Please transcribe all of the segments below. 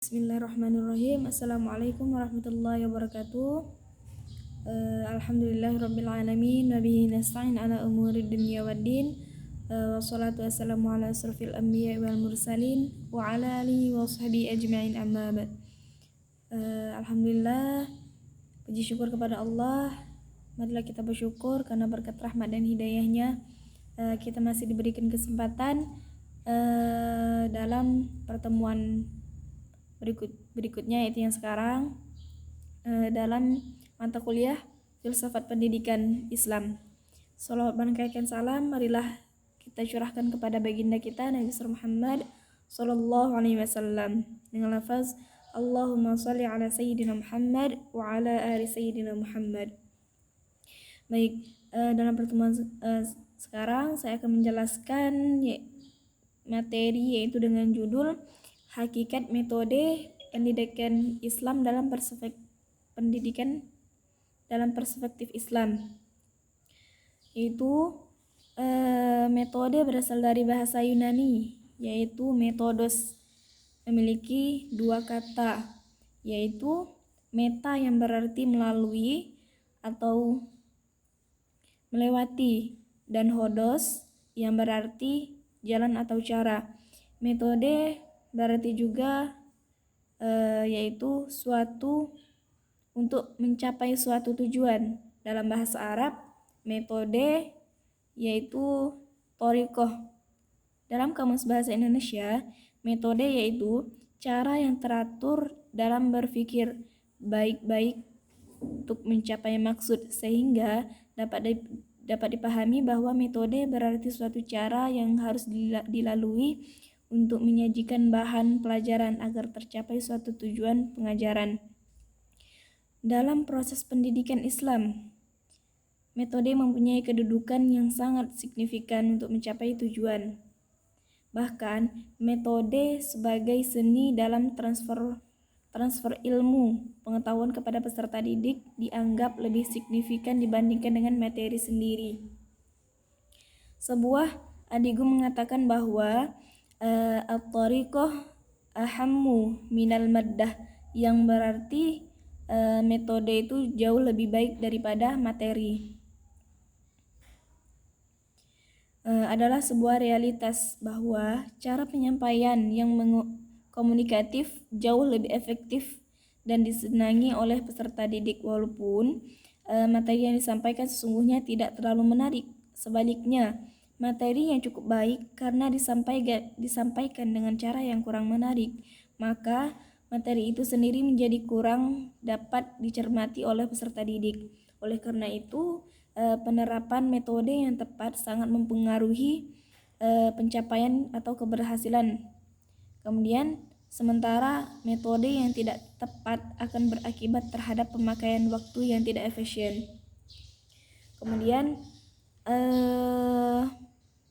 Bismillahirrahmanirrahim. Assalamualaikum warahmatullahi wabarakatuh. Alhamdulillahirrabbilalamin. Wabihi nasta'in ala umuri dunya waddin. Wassalatu wassalamu ala asrafil anbiya wal mursalin wa ala alihi wa sahbihi ajma'in amma ba'd. Alhamdulillah, puji syukur kepada Allah. Marilah kita bersyukur karena berkat rahmat dan hidayahnya kita masih diberikan kesempatan dalam pertemuan berikutnya, yaitu yang sekarang dalam mata kuliah Filsafat Pendidikan Islam. Shalawat dan salam marilah kita curahkan kepada baginda kita Nabi Muhammad sallallahu alaihi wasallam dengan lafaz Allahumma shalli ala sayyidina Muhammad wa ala ali sayyidina Muhammad. Baik, dalam pertemuan sekarang saya akan menjelaskan materi yaitu dengan judul Hakikat Metode Pendidikan Islam dalam perspektif Islam. Yaitu metode berasal dari bahasa Yunani, yaitu metodos, memiliki dua kata, yaitu meta yang berarti melalui atau melewati, dan hodos yang berarti jalan atau cara. Metode berarti juga yaitu suatu untuk mencapai suatu tujuan. Dalam bahasa Arab, metode yaitu thoriqoh. Dalam Kamus Bahasa Indonesia, metode yaitu cara yang teratur dalam berpikir baik-baik untuk mencapai maksud, sehingga dapat dipahami bahwa metode berarti suatu cara yang harus dilalui untuk menyajikan bahan pelajaran agar tercapai suatu tujuan pengajaran. Dalam proses pendidikan Islam, metode mempunyai kedudukan yang sangat signifikan untuk mencapai tujuan. Bahkan, metode sebagai seni dalam transfer ilmu pengetahuan kepada peserta didik dianggap lebih signifikan dibandingkan dengan materi sendiri. Sebuah adigu mengatakan bahwa at-thariqah ahammu minal maddah, yang berarti metode itu jauh lebih baik daripada materi. Adalah sebuah realitas bahwa cara penyampaian yang komunikatif jauh lebih efektif dan disenangi oleh peserta didik, walaupun materi yang disampaikan sesungguhnya tidak terlalu menarik. Sebaliknya, materi yang cukup baik karena disampaikan dengan cara yang kurang menarik, maka materi itu sendiri menjadi kurang dapat dicermati oleh peserta didik. Oleh karena itu, penerapan metode yang tepat sangat mempengaruhi pencapaian atau keberhasilan. Kemudian, sementara metode yang tidak tepat akan berakibat terhadap pemakaian waktu yang tidak efisien. Kemudian,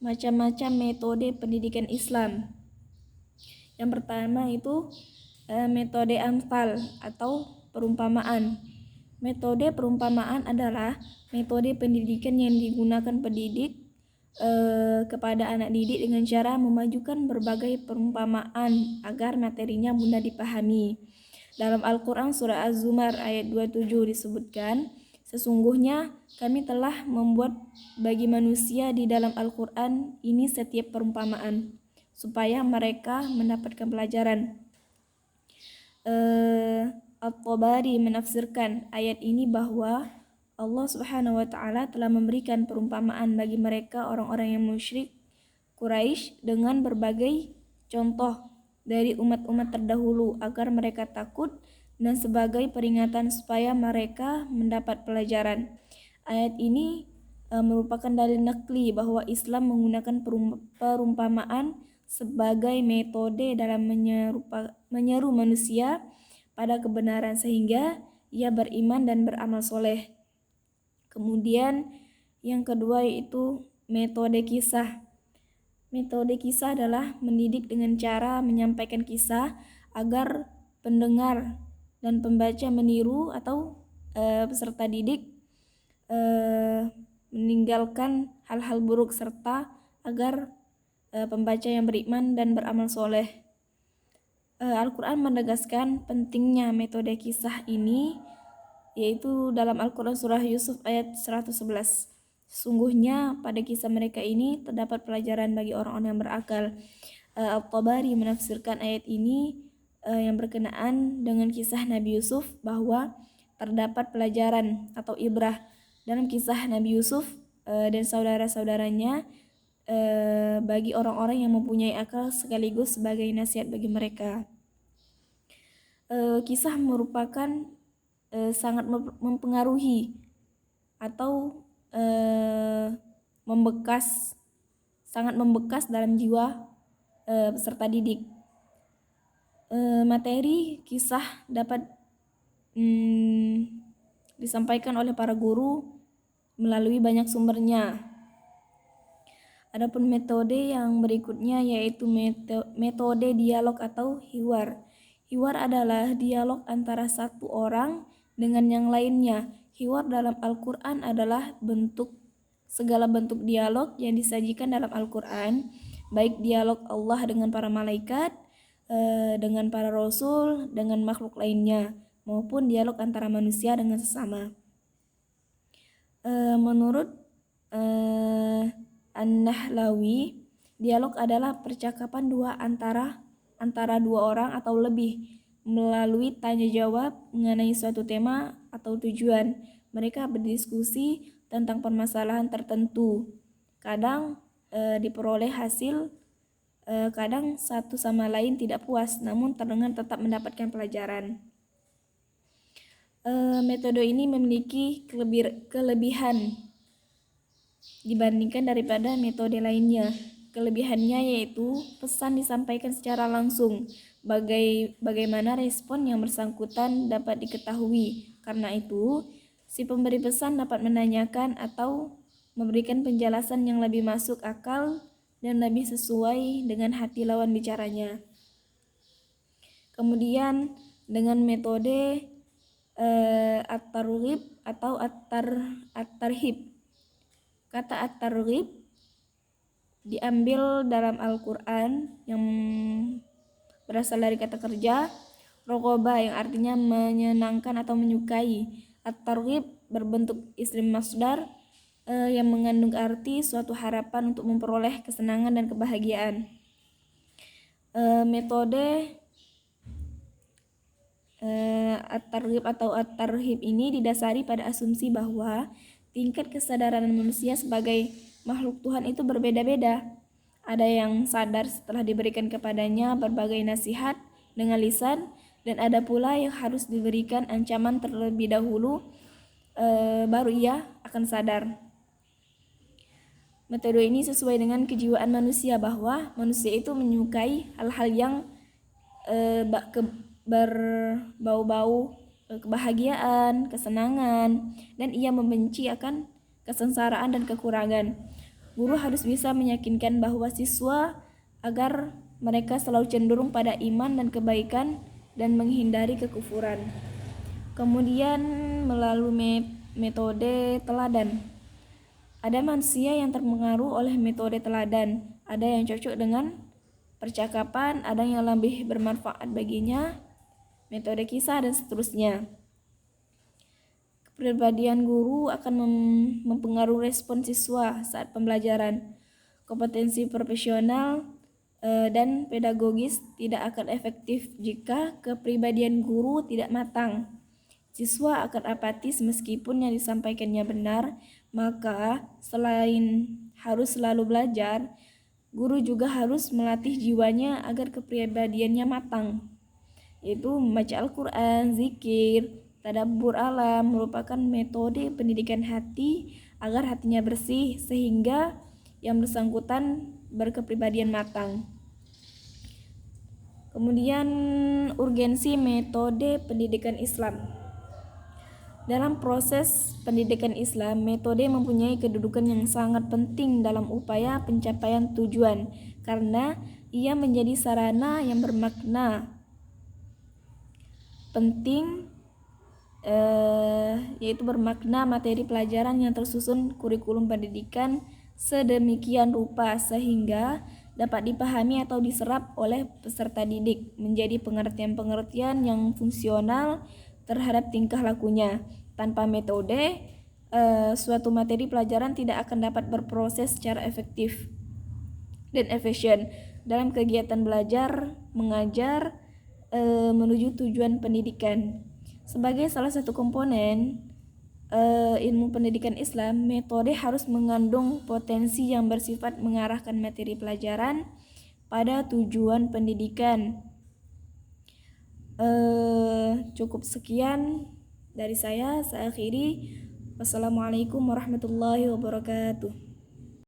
macam-macam metode pendidikan Islam. Yang pertama itu metode amsal atau perumpamaan. Metode perumpamaan adalah metode pendidikan yang digunakan pendidik kepada anak didik dengan cara memajukan berbagai perumpamaan agar materinya mudah dipahami. Dalam Al-Quran surah Az-Zumar ayat 27 disebutkan, sesungguhnya kami telah membuat bagi manusia di dalam Al-Quran ini setiap perumpamaan, supaya mereka mendapatkan pelajaran. At-Tabari menafsirkan ayat ini bahwa Allah Subhanahu wa Ta'ala telah memberikan perumpamaan bagi mereka orang-orang yang musyrik Quraisy dengan berbagai contoh dari umat-umat terdahulu agar mereka takut dan sebagai peringatan supaya mereka mendapat pelajaran. Ayat ini merupakan dalil nakli bahwa Islam menggunakan perumpamaan sebagai metode dalam menyeru manusia pada kebenaran sehingga ia beriman dan beramal soleh. Kemudian yang kedua yaitu metode kisah. Metode kisah adalah mendidik dengan cara menyampaikan kisah agar pendengar dan pembaca meniru atau peserta didik meninggalkan hal-hal buruk serta agar pembaca yang beriman dan beramal soleh. Al-Quran menegaskan pentingnya metode kisah ini, yaitu dalam Al-Quran surah Yusuf ayat 111. Sesungguhnya pada kisah mereka ini terdapat pelajaran bagi orang-orang yang berakal. At-Tabari menafsirkan ayat ini yang berkenaan dengan kisah Nabi Yusuf bahwa terdapat pelajaran atau ibrah dalam kisah Nabi Yusuf dan saudara-saudaranya bagi orang-orang yang mempunyai akal sekaligus sebagai nasihat bagi mereka. Kisah merupakan sangat mempengaruhi atau sangat membekas dalam jiwa peserta didik. Materi kisah dapat disampaikan oleh para guru melalui banyak sumbernya. Adapun metode yang berikutnya yaitu metode dialog atau hiwar. Hiwar adalah dialog antara satu orang dengan yang lainnya. Hiwar dalam Al-Quran adalah segala bentuk dialog yang disajikan dalam Al-Quran, baik dialog Allah dengan para malaikat, dengan para rasul, dengan makhluk lainnya, maupun dialog antara manusia dengan sesama. Menurut An-Nahlawi, dialog adalah percakapan antara dua orang atau lebih melalui tanya jawab mengenai suatu tema atau tujuan. Mereka berdiskusi tentang permasalahan tertentu. Kadang diperoleh hasil, kadang satu sama lain tidak puas, namun terdengar tetap mendapatkan pelajaran. Metode ini memiliki kelebihan dibandingkan daripada metode lainnya. Kelebihannya yaitu pesan disampaikan secara langsung, bagaimana respon yang bersangkutan dapat diketahui. Karena itu, si pemberi pesan dapat menanyakan atau memberikan penjelasan yang lebih masuk akal dan lebih sesuai dengan hati lawan bicaranya. Kemudian dengan metode at-targhib atau at-tarhib. Kata at-targhib diambil dalam Al-Quran yang berasal dari kata kerja rogoba yang artinya menyenangkan atau menyukai. At-targhib berbentuk isim masdar yang mengandung arti suatu harapan untuk memperoleh kesenangan dan kebahagiaan. Metode at-targhib atau at-tarhib ini didasari pada asumsi bahwa tingkat kesadaran manusia sebagai makhluk Tuhan itu berbeda-beda. Ada yang sadar setelah diberikan kepadanya berbagai nasihat dengan lisan, dan ada pula yang harus diberikan ancaman terlebih dahulu baru ia akan sadar. Metode ini sesuai dengan kejiwaan manusia bahwa manusia itu menyukai hal-hal yang berbau-bau kebahagiaan, kesenangan, dan ia membenci akan kesengsaraan dan kekurangan. Guru harus bisa meyakinkan bahwa siswa agar mereka selalu cenderung pada iman dan kebaikan dan menghindari kekufuran. Kemudian melalui metode teladan. Ada manusia yang terpengaruh oleh metode teladan, ada yang cocok dengan percakapan, ada yang lebih bermanfaat baginya metode kisah, dan seterusnya. Kepribadian guru akan mempengaruhi respon siswa saat pembelajaran. Kompetensi profesional dan pedagogis tidak akan efektif jika kepribadian guru tidak matang. Siswa akan apatis meskipun yang disampaikannya benar. Maka selain harus selalu belajar, guru juga harus melatih jiwanya agar kepribadiannya matang, yaitu membaca Al-Quran, zikir, tadabbur alam merupakan metode pendidikan hati agar hatinya bersih sehingga yang bersangkutan berkepribadian matang. Kemudian urgensi metode pendidikan Islam. Dalam proses pendidikan Islam, metode mempunyai kedudukan yang sangat penting dalam upaya pencapaian tujuan karena ia menjadi sarana yang bermakna penting, yaitu bermakna materi pelajaran yang tersusun kurikulum pendidikan sedemikian rupa sehingga dapat dipahami atau diserap oleh peserta didik menjadi pengertian-pengertian yang fungsional terhadap tingkah lakunya. Tanpa metode, suatu materi pelajaran tidak akan dapat berproses secara efektif dan efisien dalam kegiatan belajar, mengajar, menuju tujuan pendidikan. Sebagai salah satu komponen ilmu pendidikan Islam, metode harus mengandung potensi yang bersifat mengarahkan materi pelajaran pada tujuan pendidikan. Cukup sekian dari saya akhiri. Wassalamualaikum warahmatullahi wabarakatuh.